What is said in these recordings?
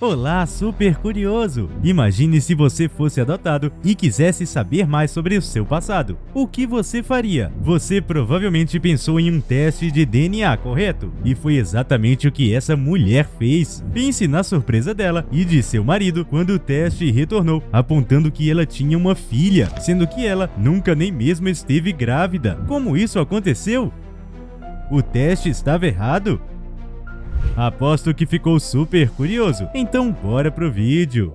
Olá, super curioso! Imagine se você fosse adotado e quisesse saber mais sobre o seu passado. O que você faria? Você provavelmente pensou em um teste de DNA, correto? E foi exatamente o que essa mulher fez. Pense na surpresa dela e de seu marido quando o teste retornou, apontando que ela tinha uma filha, sendo que ela nunca nem mesmo esteve grávida. Como isso aconteceu? O teste estava errado? Aposto que ficou super curioso, então bora pro vídeo.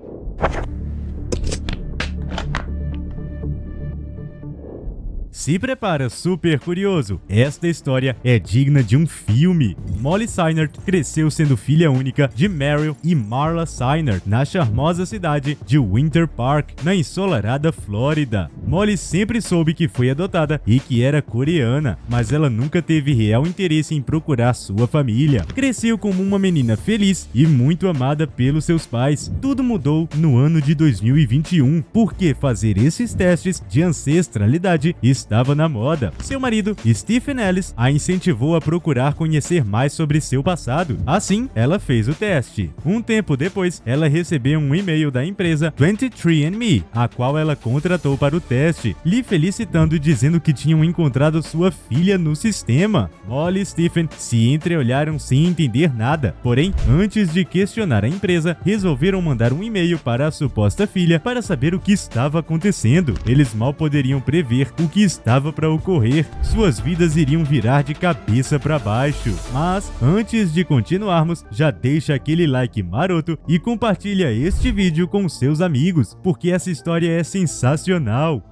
Se prepara, super curioso! Esta história é digna de um filme. Molly Seinert cresceu sendo filha única de Meryl e Marla Seinert na charmosa cidade de Winter Park, na ensolarada Flórida. Molly sempre soube que foi adotada e que era coreana, mas ela nunca teve real interesse em procurar sua família. Cresceu como uma menina feliz e muito amada pelos seus pais. Tudo mudou no ano de 2021, porque fazer esses testes de ancestralidade estava na moda. Seu marido, Stephen Ellis, a incentivou a procurar conhecer mais sobre seu passado. Assim, ela fez o teste. Um tempo depois, ela recebeu um e-mail da empresa 23andMe, a qual ela contratou para o teste, lhe felicitando e dizendo que tinham encontrado sua filha no sistema. Molly e Stephen se entreolharam sem entender nada. Porém, antes de questionar a empresa, resolveram mandar um e-mail para a suposta filha para saber o que estava acontecendo. Eles mal poderiam prever o que estava para ocorrer. Suas vidas iriam virar de cabeça para baixo. Mas, antes de continuarmos, já deixa aquele like maroto e compartilha este vídeo com seus amigos, porque essa história é sensacional.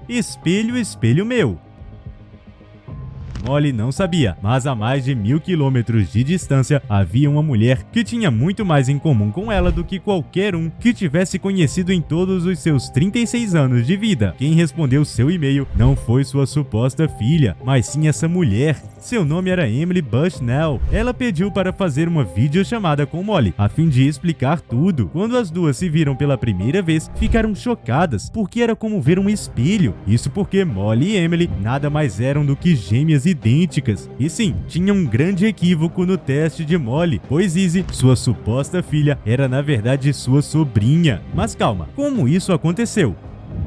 Espelho, espelho meu. Molly não sabia, mas a mais de 1000 quilômetros de distância havia uma mulher que tinha muito mais em comum com ela do que qualquer um que tivesse conhecido em todos os seus 36 anos de vida. Quem respondeu seu e-mail não foi sua suposta filha, mas sim essa mulher. Seu nome era Emily Bushnell. Ela pediu para fazer uma videochamada com Molly, a fim de explicar tudo. Quando as duas se viram pela primeira vez, ficaram chocadas, porque era como ver um espelho. Isso porque Molly e Emily nada mais eram do que gêmeas idênticas. E sim, tinha um grande equívoco no teste de Molly, pois Izzy, sua suposta filha, era na verdade sua sobrinha. Mas calma, como isso aconteceu?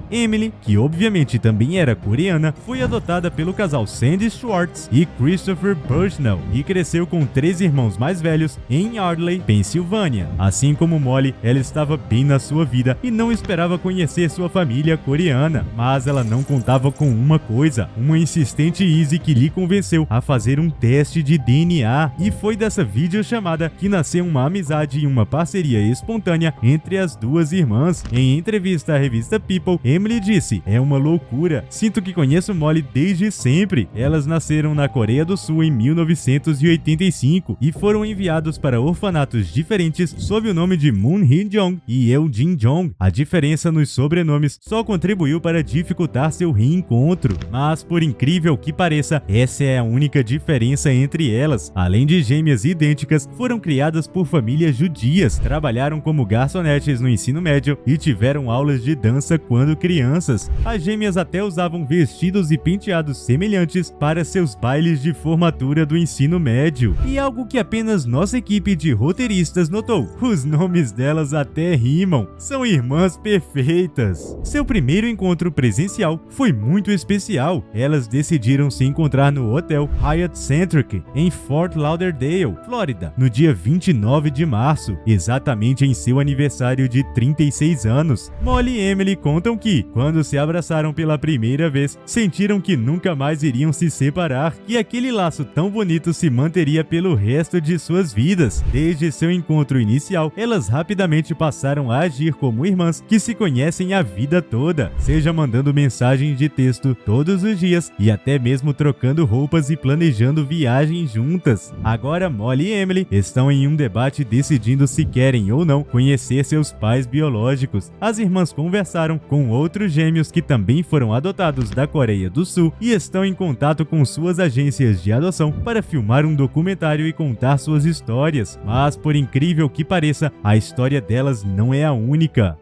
Emily, que obviamente também era coreana, foi adotada pelo casal Sandy Schwartz e Christopher Bushnell e cresceu com 3 irmãos mais velhos em Yardley, Pensilvânia. Assim como Molly, ela estava bem na sua vida e não esperava conhecer sua família coreana. Mas ela não contava com uma coisa, uma insistente Izzy que lhe convenceu a fazer um teste de DNA. E foi dessa videochamada que nasceu uma amizade e uma parceria espontânea entre as duas irmãs. Em entrevista à revista People, Emily disse: "É uma loucura. Sinto que conheço Molly desde sempre." Elas nasceram na Coreia do Sul em 1985 e foram enviados para orfanatos diferentes sob o nome de Moon Hee-jong e Eun Jin-jong. A diferença nos sobrenomes só contribuiu para dificultar seu reencontro. Mas, por incrível que pareça, essa é a única diferença entre elas. Além de gêmeas idênticas, foram criadas por famílias judias, trabalharam como garçonetes no ensino médio e tiveram aulas de dança quando crianças. As gêmeas até usavam vestidos e penteados semelhantes para seus bailes de formatura do ensino médio. E algo que apenas nossa equipe de roteiristas notou: os nomes delas até rimam. São irmãs perfeitas. Seu primeiro encontro presencial foi muito especial. Elas decidiram se encontrar no hotel Hyatt Centric em Fort Lauderdale, Flórida, no dia 29 de março, exatamente em seu aniversário de 36 anos. Molly e Emily contam que, quando se abraçaram pela primeira vez, sentiram que nunca mais iriam se separar, e aquele laço tão bonito se manteria pelo resto de suas vidas. Desde seu encontro inicial, elas rapidamente passaram a agir como irmãs que se conhecem a vida toda, seja mandando mensagens de texto todos os dias e até mesmo trocando roupas e planejando viagens juntas. Agora, Molly e Emily estão em um debate decidindo se querem ou não conhecer seus pais biológicos. As irmãs conversaram com outros gêmeos que também foram adotados da Coreia do Sul e estão em contato com suas agências de adoção para filmar um documentário e contar suas histórias. Mas, por incrível que pareça, a história delas não é a única.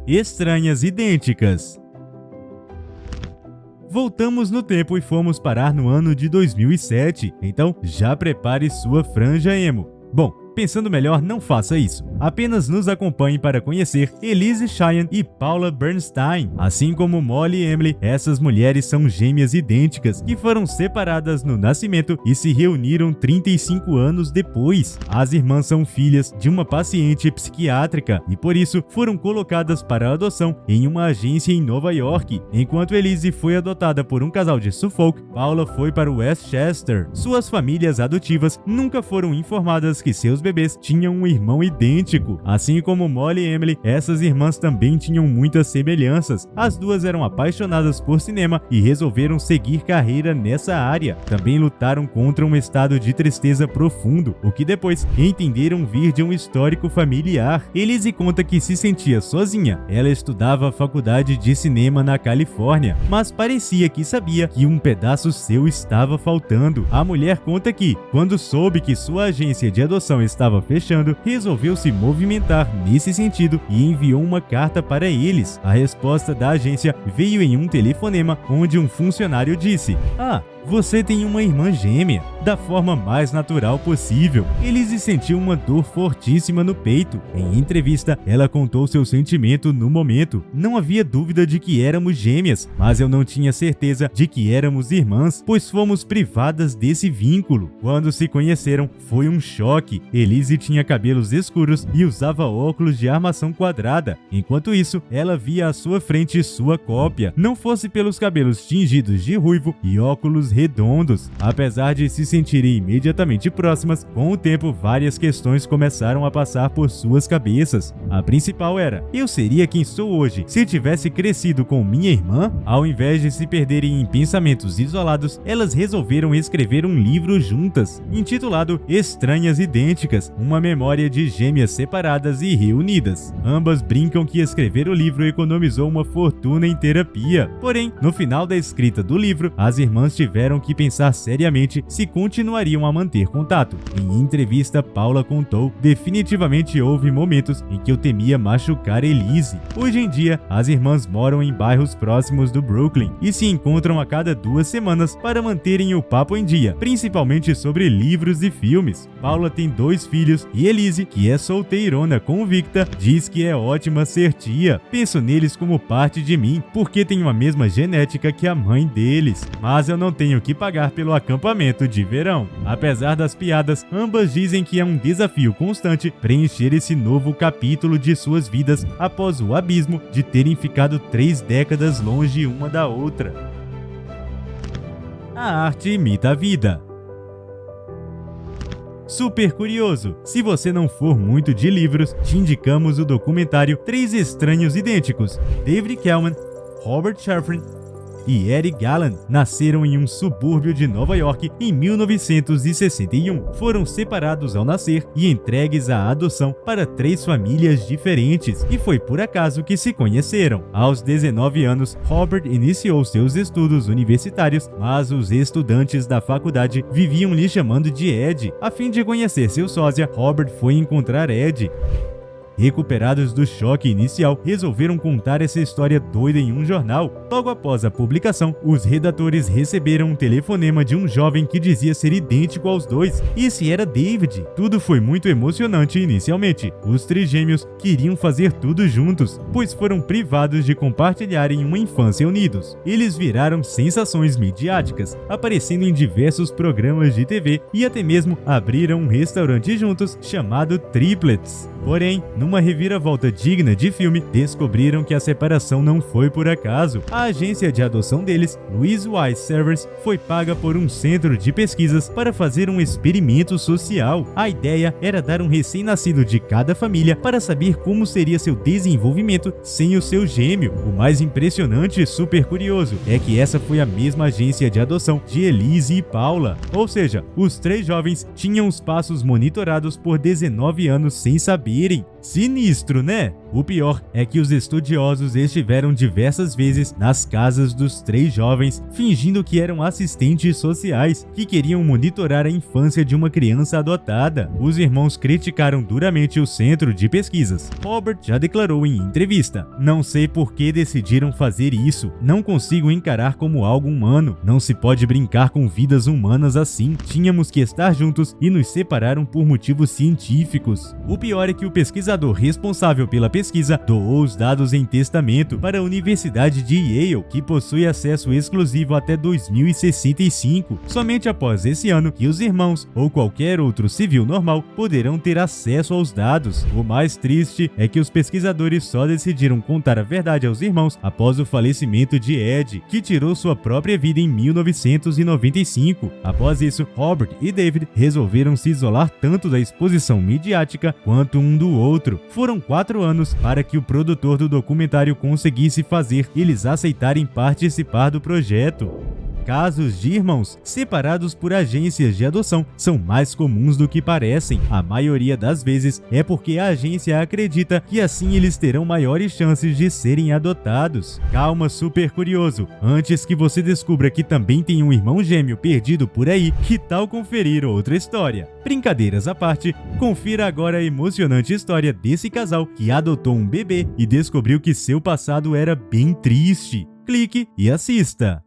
Estranhas idênticas. Voltamos no tempo e fomos parar no ano de 2007, então já prepare sua franja emo. Bom, pensando melhor, não faça isso. Apenas nos acompanhe para conhecer Elise Cheyenne e Paula Bernstein. Assim como Molly e Emily, essas mulheres são gêmeas idênticas que foram separadas no nascimento e se reuniram 35 anos depois. As irmãs são filhas de uma paciente psiquiátrica e por isso foram colocadas para adoção em uma agência em Nova York. Enquanto Elise foi adotada por um casal de Suffolk, Paula foi para Westchester. Suas famílias adotivas nunca foram informadas que seus bebês tinham um irmão idêntico. Assim como Molly e Emily, essas irmãs também tinham muitas semelhanças. As duas eram apaixonadas por cinema e resolveram seguir carreira nessa área. Também lutaram contra um estado de tristeza profundo, o que depois entenderam vir de um histórico familiar. Elise conta que se sentia sozinha. Ela estudava a faculdade de cinema na Califórnia, mas parecia que sabia que um pedaço seu estava faltando. A mulher conta que, quando soube que sua agência de adoção estava fechando, resolveu se movimentar nesse sentido e enviou uma carta para eles. A resposta da agência veio em um telefonema onde um funcionário disse: você tem uma irmã gêmea, da forma mais natural possível. Elise sentiu uma dor fortíssima no peito. Em entrevista, ela contou seu sentimento no momento. Não havia dúvida de que éramos gêmeas, mas eu não tinha certeza de que éramos irmãs, pois fomos privadas desse vínculo. Quando se conheceram, foi um choque. Elise tinha cabelos escuros e usava óculos de armação quadrada. Enquanto isso, ela via à sua frente sua cópia, não fosse pelos cabelos tingidos de ruivo e óculos redondos. Apesar de se sentirem imediatamente próximas, com o tempo várias questões começaram a passar por suas cabeças. A principal era: eu seria quem sou hoje se tivesse crescido com minha irmã? Ao invés de se perderem em pensamentos isolados, elas resolveram escrever um livro juntas, intitulado Estranhas Idênticas, uma memória de gêmeas separadas e reunidas. Ambas brincam que escrever o livro economizou uma fortuna em terapia. Porém, no final da escrita do livro, as irmãs tiveram que pensar seriamente se continuariam a manter contato. Em entrevista, Paula contou: definitivamente houve momentos em que eu temia machucar Elise. Hoje em dia, as irmãs moram em bairros próximos do Brooklyn e se encontram a cada 2 semanas para manterem o papo em dia, principalmente sobre livros e filmes. Paula tem 2 filhos e Elise, que é solteirona convicta, diz que é ótima ser tia. Penso neles como parte de mim, porque tenho a mesma genética que a mãe deles. Mas eu não tenho que pagar pelo acampamento de verão. Apesar das piadas, ambas dizem que é um desafio constante preencher esse novo capítulo de suas vidas após o abismo de terem ficado 3 décadas longe uma da outra. A arte imita a vida. Super curioso! Se você não for muito de livros, te indicamos o documentário 3 Estranhos Idênticos. David Kellman, Robert Sheffrin e Eric Galland nasceram em um subúrbio de Nova York em 1961. Foram separados ao nascer e entregues à adoção para 3 famílias diferentes, e foi por acaso que se conheceram. Aos 19 anos, Robert iniciou seus estudos universitários, mas os estudantes da faculdade viviam lhe chamando de Ed. A fim de conhecer seu sósia, Robert foi encontrar Ed. Recuperados do choque inicial, resolveram contar essa história doida em um jornal. Logo após a publicação, os redatores receberam um telefonema de um jovem que dizia ser idêntico aos 2. Esse era David. Tudo foi muito emocionante inicialmente. Os trigêmeos queriam fazer tudo juntos, pois foram privados de compartilharem uma infância unidos. Eles viraram sensações midiáticas, aparecendo em diversos programas de TV e até mesmo abriram um restaurante juntos chamado Triplets. Porém, numa reviravolta digna de filme, descobriram que a separação não foi por acaso. A agência de adoção deles, Louise Wise Servers, foi paga por um centro de pesquisas para fazer um experimento social. A ideia era dar um recém-nascido de cada família para saber como seria seu desenvolvimento sem o seu gêmeo. O mais impressionante e super curioso é que essa foi a mesma agência de adoção de Elise e Paula. Ou seja, os 3 jovens tinham os passos monitorados por 19 anos sem saber saberem. Sinistro, né? O pior é que os estudiosos estiveram diversas vezes nas casas dos 3 jovens, fingindo que eram assistentes sociais que queriam monitorar a infância de uma criança adotada. Os irmãos criticaram duramente o centro de pesquisas. Robert já declarou em entrevista: "Não sei por que decidiram fazer isso. Não consigo encarar como algo humano. Não se pode brincar com vidas humanas assim. Tínhamos que estar juntos e nos separaram por motivos científicos." O pior é que o pesquisador responsável pela pesquisa doou os dados em testamento para a Universidade de Yale, que possui acesso exclusivo até 2065. Somente após esse ano que os irmãos ou qualquer outro civil normal poderão ter acesso aos dados. O mais triste é que os pesquisadores só decidiram contar a verdade aos irmãos após o falecimento de Ed, que tirou sua própria vida em 1995. Após isso, Robert e David resolveram se isolar tanto da exposição midiática quanto um do outro. Foram 4 anos para que o produtor do documentário conseguisse fazer eles aceitarem participar do projeto. Casos de irmãos separados por agências de adoção são mais comuns do que parecem. A maioria das vezes é porque a agência acredita que assim eles terão maiores chances de serem adotados. Calma, super curioso! Antes que você descubra que também tem um irmão gêmeo perdido por aí, que tal conferir outra história? Brincadeiras à parte, confira agora a emocionante história desse casal que adotou um bebê e descobriu que seu passado era bem triste. Clique e assista!